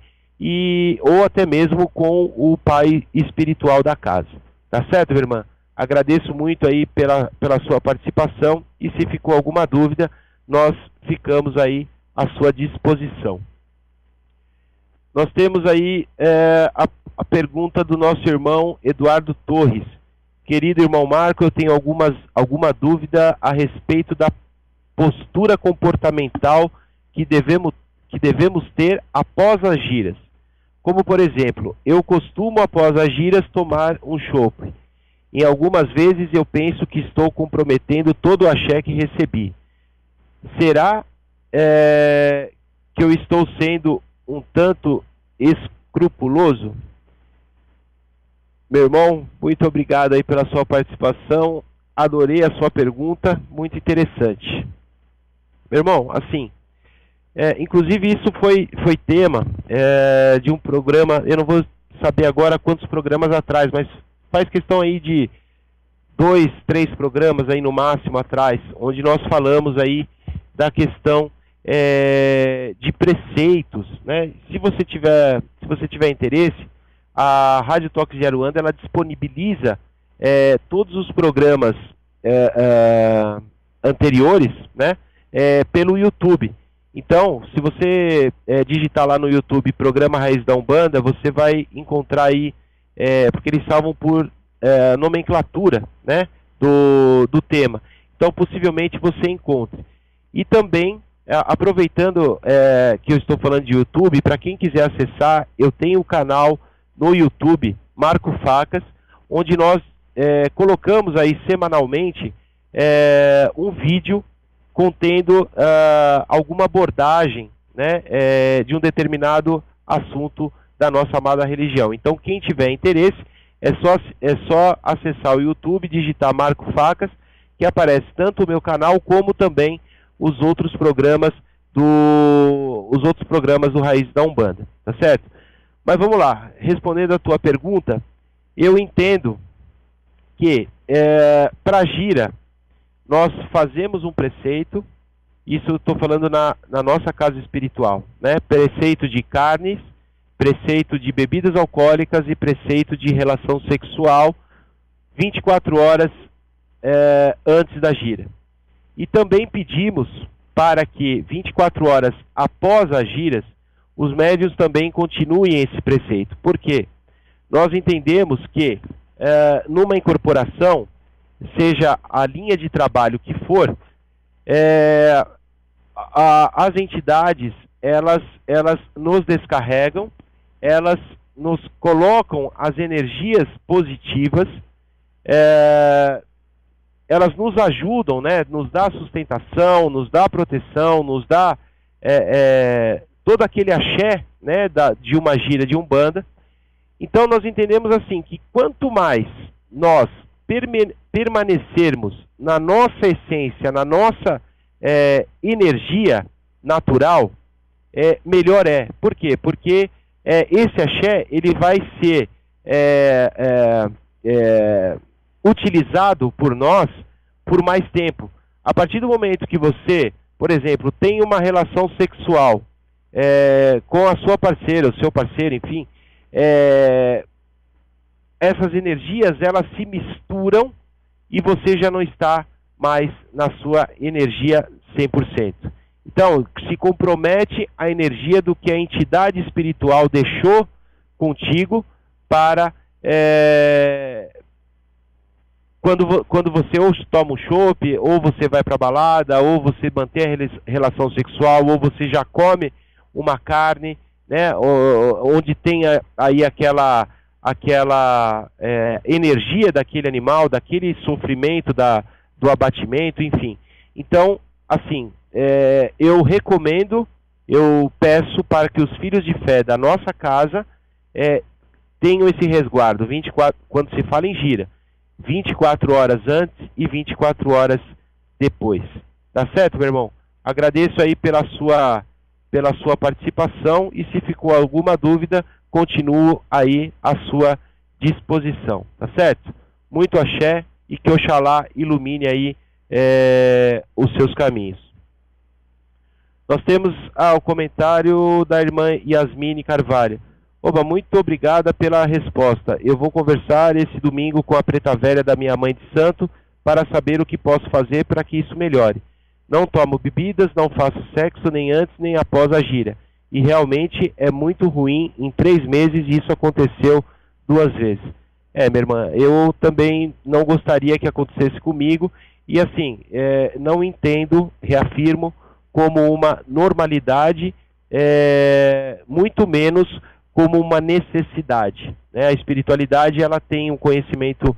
S2: ou até mesmo com o pai espiritual da casa. Tá certo, minha irmã? Agradeço muito aí pela sua participação, e se ficou alguma dúvida, nós ficamos aí à sua disposição. Nós temos aí a pergunta do nosso irmão Eduardo Torres. Querido irmão Marco, eu tenho alguma dúvida a respeito da postura comportamental que devemos ter após as giras. Como, por exemplo, eu costumo, após as giras, tomar um chopp. Em algumas vezes eu penso que estou comprometendo todo o axé que recebi. Será que eu estou sendo um tanto escrupuloso? Meu irmão, muito obrigado aí pela sua participação. Adorei a sua pergunta, muito interessante. Meu irmão, assim, inclusive isso foi tema de um programa, eu não vou saber agora quantos programas atrás, mas faz questão aí de 2, 3 programas aí no máximo atrás, onde nós falamos aí da questão de preceitos, né? Se você tiver interesse, a Rádio Toques de Aruanda, ela disponibiliza todos os programas anteriores, né, pelo YouTube. Então, se você digitar lá no YouTube Programa Raiz da Umbanda, você vai encontrar aí, porque eles salvam por nomenclatura, né, do tema. Então, possivelmente você encontre. E também, aproveitando que eu estou falando de YouTube, para quem quiser acessar, eu tenho o canal no YouTube, Marco Facas, onde nós colocamos aí semanalmente um vídeo contendo alguma abordagem, né, de um determinado assunto da nossa amada religião. Então, quem tiver interesse, é só acessar o YouTube, digitar Marco Facas, que aparece tanto o meu canal como também os outros programas do Raiz da Umbanda, tá certo? Mas vamos lá, respondendo a tua pergunta, eu entendo que para a gira nós fazemos um preceito, isso eu estou falando na nossa casa espiritual, né? Preceito de carnes, preceito de bebidas alcoólicas e preceito de relação sexual 24 horas antes da gira. E também pedimos para que 24 horas após as giras, os médiuns também continuem esse preceito. Por quê? Nós entendemos que numa incorporação, seja a linha de trabalho que for, as entidades, elas nos descarregam, elas nos colocam as energias positivas, elas nos ajudam, né, nos dá sustentação, nos dá proteção, nos dá todo aquele axé, né, de uma gira de Umbanda. Então nós entendemos assim, que quanto mais nós permanecermos na nossa essência, na nossa energia natural, melhor é. Por quê? Porque esse axé, ele vai ser utilizado por nós por mais tempo. A partir do momento que você, por exemplo, tem uma relação sexual com a sua parceira, o seu parceiro, enfim, essas energias, elas se misturam e você já não está mais na sua energia 100%. Então, se compromete a energia do que a entidade espiritual deixou contigo para quando você ou toma um chopp, ou você vai para a balada, ou você mantém a relação sexual, ou você já come uma carne, né, onde tem aí aquela energia daquele animal, daquele sofrimento, do abatimento, enfim. Então, assim, eu recomendo, eu peço para que os filhos de fé da nossa casa tenham esse resguardo, 24, quando se fala em gira, 24 horas antes e 24 horas depois. Tá certo, meu irmão? Agradeço aí pela sua participação e se ficou alguma dúvida, continuo aí à sua disposição. Tá certo? Muito axé e que Oxalá ilumine aí os seus caminhos. Nós temos o comentário da irmã Yasmine Carvalho. Oba, muito obrigada pela resposta. Eu vou conversar esse domingo com a preta velha da minha mãe de santo para saber o que posso fazer para que isso melhore. Não tomo bebidas, não faço sexo nem antes nem após a gira. E realmente é muito ruim. Em 3 meses isso aconteceu 2 vezes. Minha irmã, eu também não gostaria que acontecesse comigo. e assim, não entendo, reafirmo, como uma normalidade, muito menos como uma necessidade, né? A espiritualidade, ela tem um conhecimento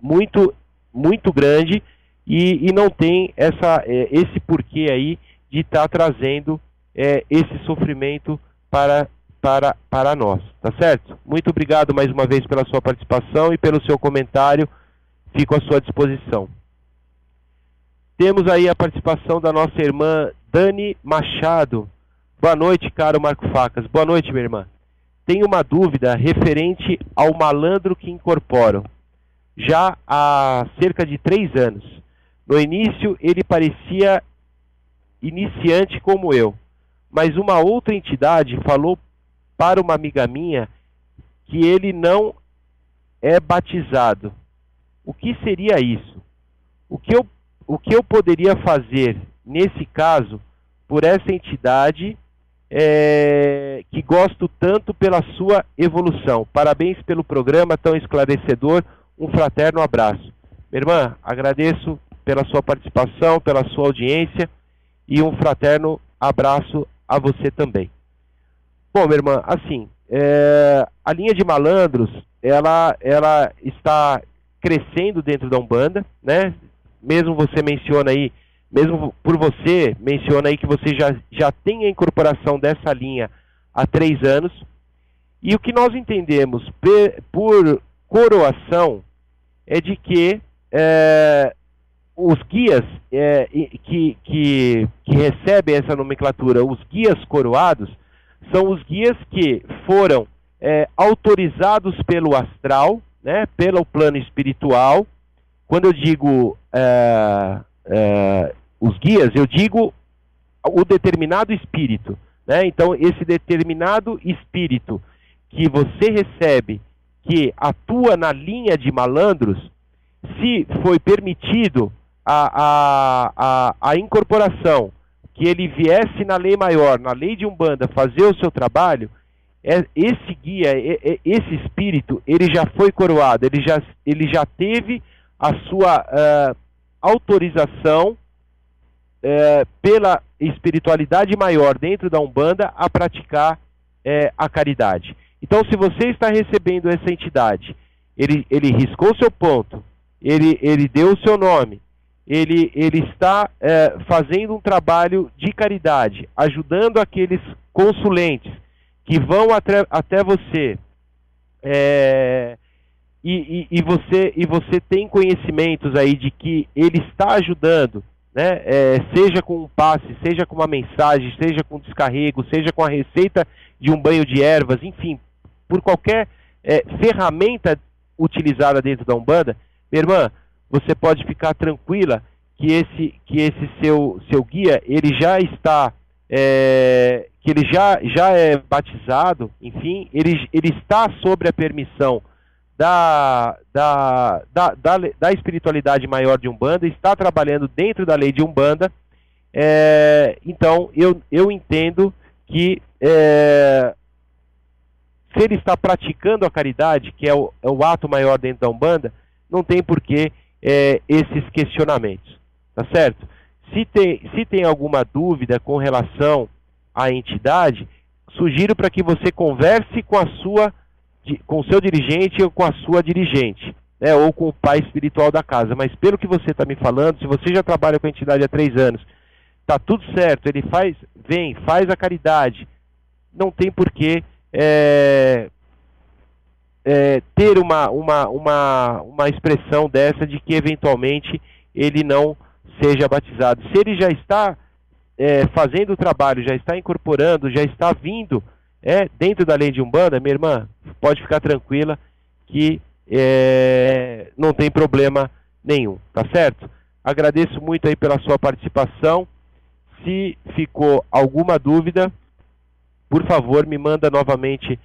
S2: muito grande e não tem esse porquê aí de estar trazendo esse sofrimento para nós, tá certo? Muito obrigado mais uma vez pela sua participação e pelo seu comentário, fico à sua disposição. Temos aí a participação da nossa irmã Dani Machado. Boa noite, caro Marco Facas. Boa noite, minha irmã. Tenho uma dúvida referente ao malandro que incorporo. Já há cerca de 3 anos. No início, ele parecia iniciante como eu, mas uma outra entidade falou para uma amiga minha que ele não é batizado. O que seria isso? O que eu poderia fazer, nesse caso, por essa entidade que gosto tanto pela sua evolução? Parabéns pelo programa tão esclarecedor. Um fraterno abraço. Minha irmã, agradeço pela sua participação, pela sua audiência e um fraterno abraço a você também. Bom, minha irmã, assim, a linha de malandros, ela está crescendo dentro da Umbanda, né? Mesmo você menciona aí, mesmo por você, menciona aí que você já tem a incorporação dessa linha há 3 anos. E o que nós entendemos por coroação é de que os guias que recebem essa nomenclatura, os guias coroados, são os guias que foram autorizados pelo astral, né, pelo plano espiritual. Quando eu digo os guias, eu digo o determinado espírito, né? Então, esse determinado espírito que você recebe, que atua na linha de malandros, se foi permitido a incorporação, que ele viesse na lei maior, na lei de Umbanda, fazer o seu trabalho, esse guia, esse espírito, ele já foi coroado, ele já teve a sua autorização pela espiritualidade maior dentro da Umbanda a praticar a caridade. Então, se você está recebendo essa entidade, ele riscou o seu ponto, ele deu o seu nome, ele está fazendo um trabalho de caridade, ajudando aqueles consulentes que vão até você, e você tem conhecimentos aí de que ele está ajudando, né? Seja com um passe, seja com uma mensagem, seja com descarrego, seja com a receita de um banho de ervas, enfim, por qualquer ferramenta utilizada dentro da Umbanda, minha irmã, você pode ficar tranquila que esse seu guia, ele já está, que ele já é batizado, enfim, ele está sob a permissão da espiritualidade maior de Umbanda, está trabalhando dentro da lei de Umbanda. Então, eu entendo que se ele está praticando a caridade, que é o ato maior dentro da Umbanda, não tem porquê esses questionamentos, tá certo? Se tem alguma dúvida com relação à entidade, sugiro para que você converse com o seu dirigente ou com a sua dirigente, né, ou com o pai espiritual da casa. Mas pelo que você está me falando, se você já trabalha com a entidade há 3 anos, está tudo certo, ele faz a caridade, não tem porquê ter uma expressão dessa de que eventualmente ele não seja batizado. Se ele já está fazendo o trabalho, já está incorporando, já está vindo dentro da lei de Umbanda, minha irmã, pode ficar tranquila que não tem problema nenhum, tá certo? Agradeço muito aí pela sua participação. Se ficou alguma dúvida, por favor, me manda novamente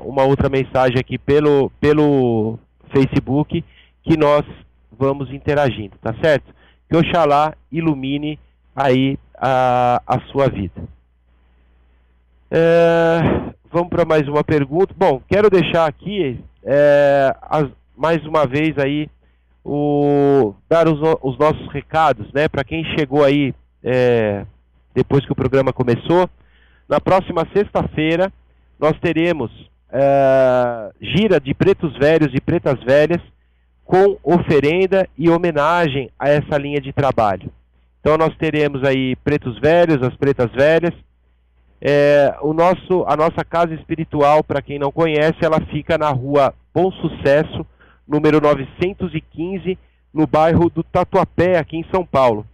S2: uma outra mensagem aqui pelo Facebook, que nós vamos interagindo, tá certo? Que Oxalá ilumine aí a sua vida. Vamos para mais uma pergunta. Bom, quero deixar aqui mais uma vez aí dar os nossos recados, né, para quem chegou aí depois que o programa começou. Na próxima sexta-feira nós teremos gira de pretos velhos e pretas velhas com oferenda e homenagem a essa linha de trabalho. Então nós teremos aí pretos velhos, as pretas velhas. A nossa casa espiritual, para quem não conhece, ela fica na rua Bom Sucesso, número 915, no bairro do Tatuapé, aqui em São Paulo.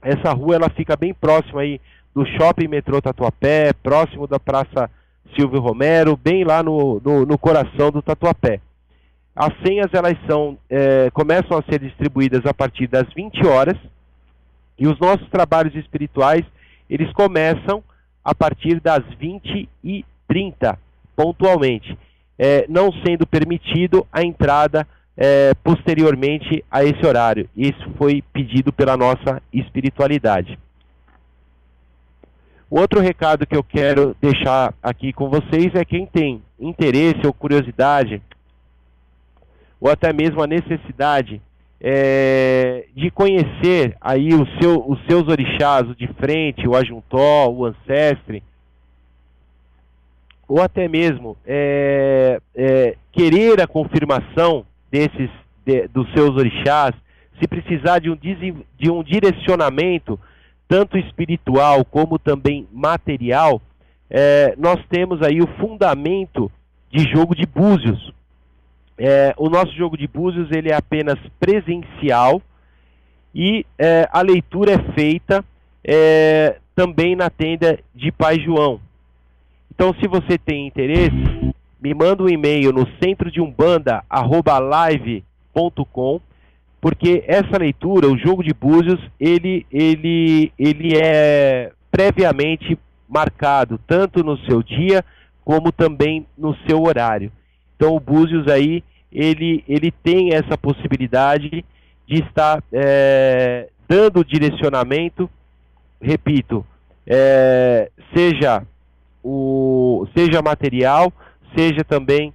S2: Essa rua ela fica bem próxima aí do Shopping Metrô Tatuapé, próximo da Praça Silvio Romero, bem lá no coração do Tatuapé. As senhas elas começam a ser distribuídas a partir das 20 horas e os nossos trabalhos espirituais eles começam a partir das 20h30, pontualmente, não sendo permitido a entrada posteriormente a esse horário. Isso foi pedido pela nossa espiritualidade. O outro recado que eu quero deixar aqui com vocês é quem tem interesse ou curiosidade, ou até mesmo a necessidade de conhecer aí os seus orixás, o de frente, o ajuntó, o ancestre, ou até mesmo querer a confirmação dos seus orixás, se precisar de um direcionamento, tanto espiritual como também material, nós temos aí o fundamento de jogo de búzios. O nosso jogo de búzios ele é apenas presencial e a leitura é feita também na tenda de Pai João. Então, se você tem interesse, me manda um e-mail no centrodeumbanda@live.com, porque essa leitura, o jogo de búzios, ele é previamente marcado, tanto no seu dia, como também no seu horário. Então, o búzios aí, ele tem essa possibilidade de estar dando direcionamento, repito, seja material, seja também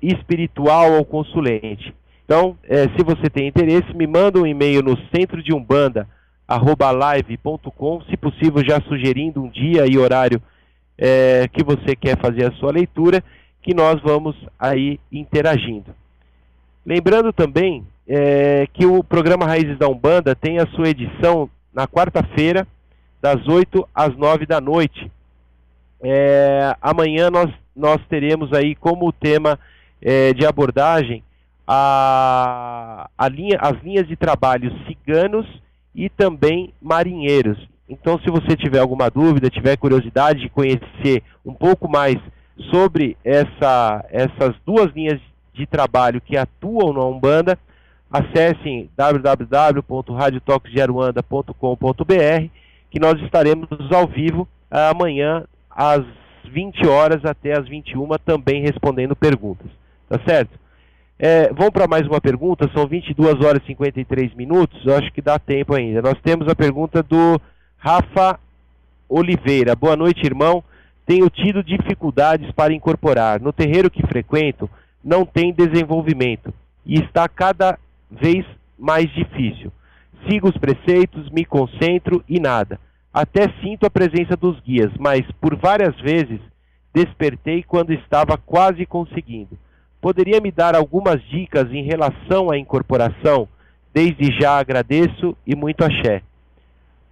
S2: espiritual ou consulente. Então, se você tem interesse, me manda um e-mail no centrodeumbanda@live.com, se possível já sugerindo um dia e horário que você quer fazer a sua leitura, que nós vamos aí interagindo. Lembrando também que o programa Raízes da Umbanda tem a sua edição na quarta-feira, das 8 às 9 da noite. Amanhã nós teremos aí como tema de abordagem as linhas de trabalho ciganos e também marinheiros. Então, se você tiver alguma dúvida, tiver curiosidade de conhecer um pouco mais sobre essas duas linhas de trabalho que atuam na Umbanda, acessem www.radiotoquesdearuanda.com.br, que nós estaremos ao vivo amanhã às 20 horas até às 21, também respondendo perguntas. Tá certo? Vamos para mais uma pergunta, são 22 horas e 53 minutos, eu acho que dá tempo ainda. Nós temos a pergunta do Rafa Oliveira. Boa noite, irmão. Tenho tido dificuldades para incorporar. No terreiro que frequento, não tem desenvolvimento e está cada vez mais difícil. Sigo os preceitos, me concentro e nada. Até sinto a presença dos guias, mas por várias vezes despertei quando estava quase conseguindo. Poderia me dar algumas dicas em relação à incorporação? Desde já agradeço e muito axé.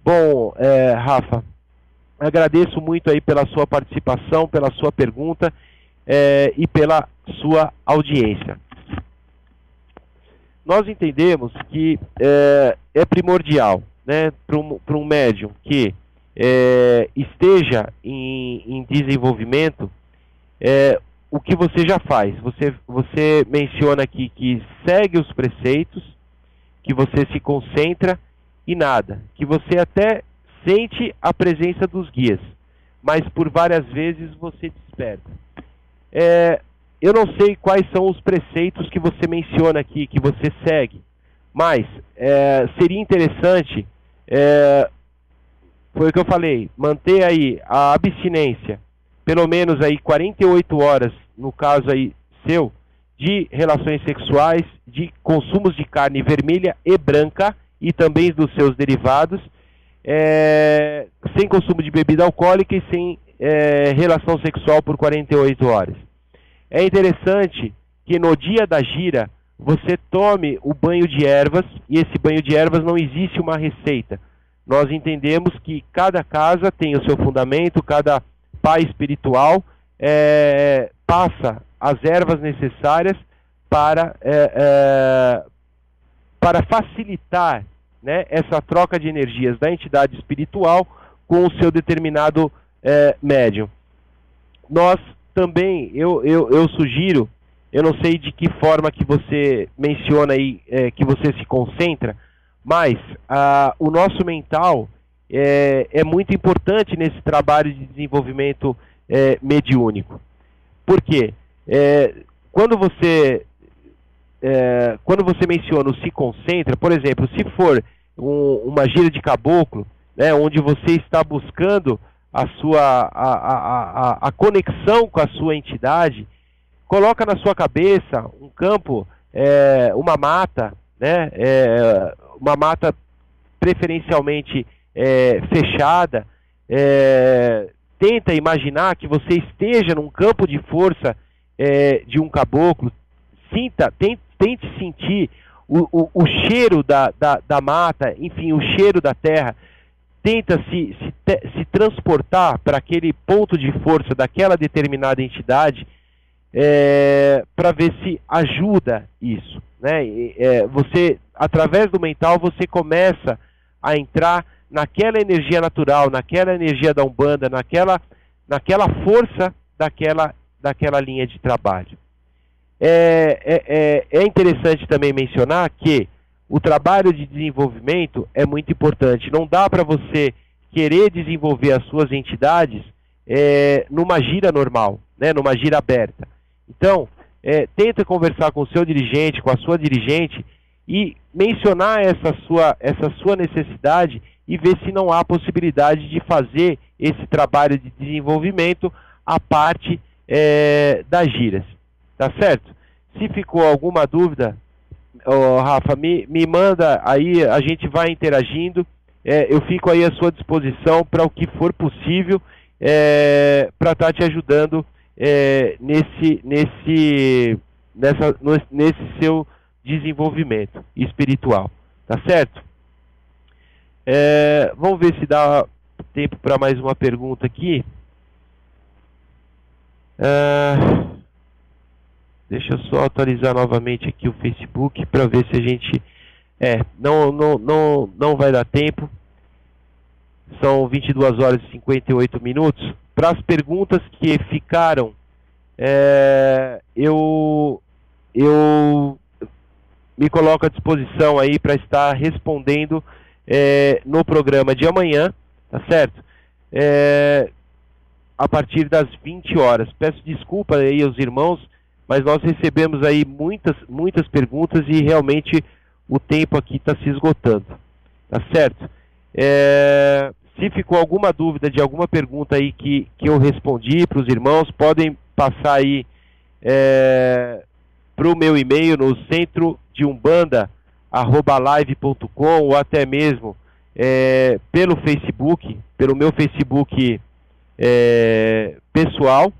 S2: Bom, Rafa, agradeço muito aí pela sua participação, pela sua pergunta e pela sua audiência. Nós entendemos que é primordial, né, para um médium que esteja em desenvolvimento, o que você já faz. Você menciona aqui que segue os preceitos, que você se concentra e nada, que você até sente a presença dos guias, mas por várias vezes você desperta. Eu não sei quais são os preceitos que você menciona aqui, que você segue, mas seria interessante, foi o que eu falei, manter aí a abstinência, pelo menos aí 48 horas, no caso aí seu, de relações sexuais, de consumos de carne vermelha e branca e também dos seus derivados, sem consumo de bebida alcoólica e sem relação sexual por 48 horas. É interessante que no dia da gira você tome o banho de ervas, e esse banho de ervas não existe uma receita. Nós entendemos que cada casa tem o seu fundamento, cada pai espiritual passa as ervas necessárias para facilitar, né, essa troca de energias da entidade espiritual com o seu determinado médium. Nós também, eu sugiro, eu não sei de que forma que você menciona aí, que você se concentra, mas o nosso mental é muito importante nesse trabalho de desenvolvimento mediúnico. Por quê? Quando você menciona o se concentra, por exemplo, se for uma gira de caboclo, né, onde você está buscando a conexão com a sua entidade, coloca na sua cabeça um campo, uma mata, né, uma mata preferencialmente fechada, tenta imaginar que você esteja num campo de força de um caboclo, tente sentir o cheiro da mata, enfim, o cheiro da terra, tenta se transportar para aquele ponto de força daquela determinada entidade, para ver se ajuda isso, né? Você, através do mental, você começa a entrar naquela energia natural, naquela energia da Umbanda, naquela força daquela linha de trabalho. É interessante também mencionar que o trabalho de desenvolvimento é muito importante. Não dá para você querer desenvolver as suas entidades numa gira normal, né, numa gira aberta. Então, tenta conversar com o seu dirigente, com a sua dirigente, e mencionar essa sua necessidade e ver se não há possibilidade de fazer esse trabalho de desenvolvimento à parte das giras. Tá certo? Se ficou alguma dúvida, Rafa, me manda aí, a gente vai interagindo. Eu fico aí à sua disposição para o que for possível, para estar te ajudando nesse seu desenvolvimento espiritual. Tá certo? Vamos ver se dá tempo para mais uma pergunta aqui. Deixa eu só atualizar novamente aqui o Facebook para ver se a gente... não vai dar tempo. São 22 horas e 58 minutos. Para as perguntas que ficaram, eu me coloco à disposição aí para estar respondendo no programa de amanhã, tá certo? A partir das 20 horas. Peço desculpa aí aos irmãos, mas nós recebemos aí muitas perguntas e realmente o tempo aqui está se esgotando, tá certo? Se ficou alguma dúvida de alguma pergunta aí que eu respondi para os irmãos, podem passar aí para o meu e-mail no centrodeumbanda@live.com ou até mesmo pelo Facebook, pelo meu Facebook pessoal,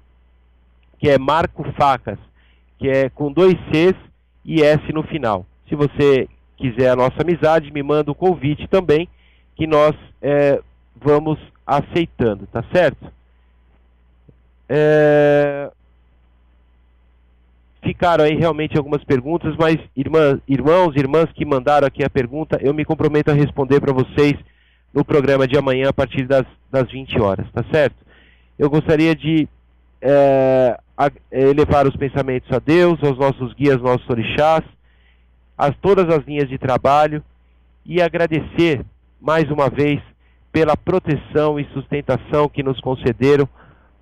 S2: que é Marco Facas, que é com 2 Cs e S no final. Se você quiser a nossa amizade, me manda um convite também, que nós vamos aceitando, tá certo? Ficaram aí realmente algumas perguntas, mas irmãos e irmãs que mandaram aqui a pergunta, eu me comprometo a responder para vocês no programa de amanhã a partir das 20 horas, tá certo? Eu gostaria de elevar os pensamentos a Deus, aos nossos guias, nossos orixás, a todas as linhas de trabalho, e agradecer mais uma vez pela proteção e sustentação que nos concederam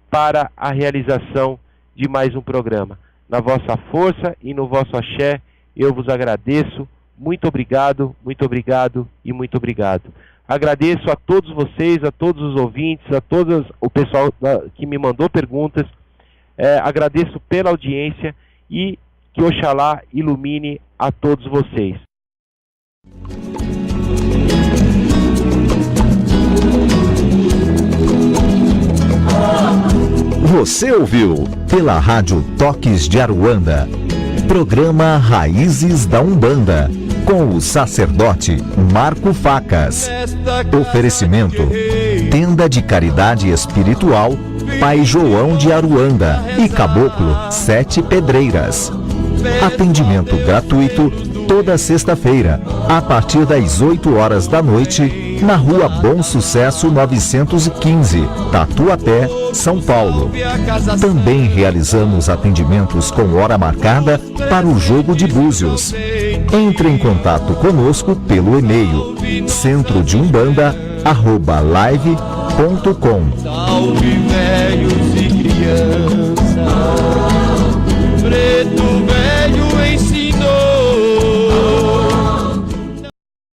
S2: para a realização de mais um programa. Na vossa força e no vosso axé, eu vos agradeço. Muito obrigado, muito obrigado e muito obrigado. Agradeço a todos vocês, a todos os ouvintes, a todo o pessoal que me mandou perguntas. Agradeço pela audiência e Que Oxalá ilumine a todos vocês.
S1: Você ouviu pela Rádio Toques de Aruanda, programa Raízes da Umbanda, com o sacerdote Marco Facas. Oferecimento: Tenda de Caridade Espiritual Pai João de Aruanda e Caboclo 7 Pedreiras. Atendimento gratuito toda sexta-feira, a partir das 8 horas da noite, na Rua Bom Sucesso 915, Tatuapé, São Paulo. Também realizamos atendimentos com hora marcada para o jogo de búzios. Entre em contato conosco pelo e-mail centrodeumbanda@live.com.
S3: Salve velhos e crianças, preto